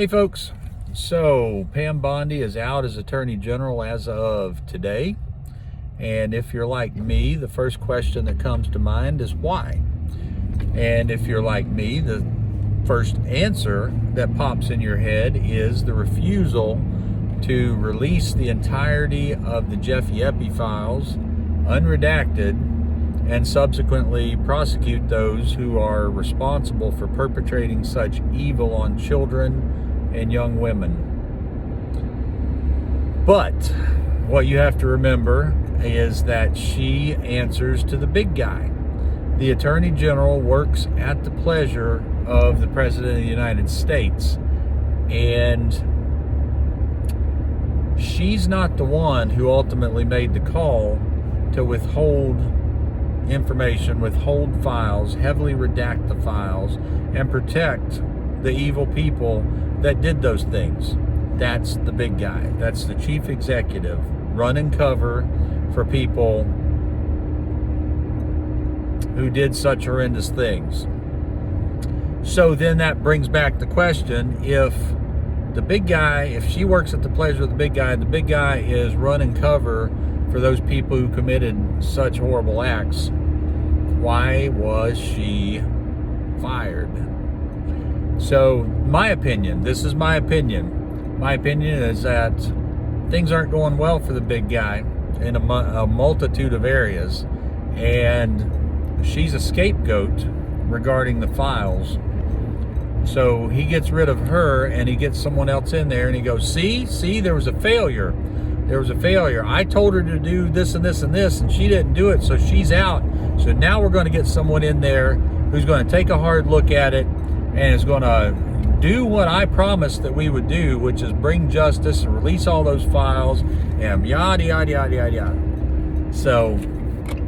Hey folks, so Pam Bondi is out as Attorney General as of today. And if you're like me, the first question that comes to mind is why? And if you're like me, the first answer that pops in your head is the refusal to release the entirety of the Jeffy Epi files, unredacted, and subsequently prosecute those who are responsible for perpetrating such evil on children and young women. But what you have to remember is that she answers to the big guy. The Attorney General works at the pleasure of the President of the United States, and she's not the one who ultimately made the call to withhold information, withhold files, heavily redact the files, and protect the evil people that did those things. That's the big guy. That's the chief executive, running cover for people who did such horrendous things. So then that brings back the question, if the big guy, if she works at the pleasure of the big guy, and the big guy is running cover for those people who committed such horrible acts, why was she fired? So my opinion, this is my opinion. My opinion is that things aren't going well for the big guy in a multitude of areas, and she's a scapegoat regarding the files. So he gets rid of her and he gets someone else in there, and he goes, see, there was a failure. There was a failure. I told her to do this and this and this, and she didn't do it, so she's out. So now we're going to get someone in there who's going to take a hard look at it and is going to do what I promised that we would do, which is bring justice and release all those files and yada, yada, yada, yada, yada. So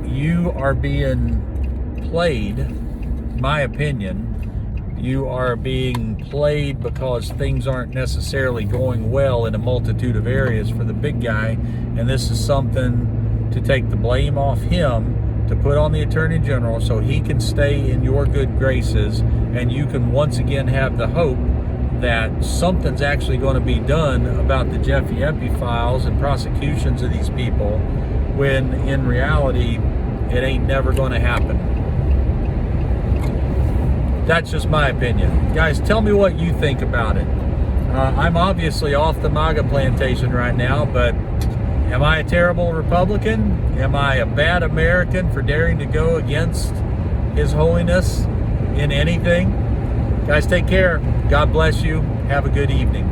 you are being played, in my opinion. You are being played because things aren't necessarily going well in a multitude of areas for the big guy, and this is something to take the blame off him, to put on the Attorney General so he can stay in your good graces, and you can once again have the hope that something's actually going to be done about the Jeffy Epi files and prosecutions of these people, when in reality it ain't never going to happen. That's just my opinion. Guys, tell me what you think about it. I'm obviously off the MAGA plantation right now, but am I a terrible Republican? Am I a bad American for daring to go against His Holiness in anything? Guys, take care. God bless you. Have a good evening.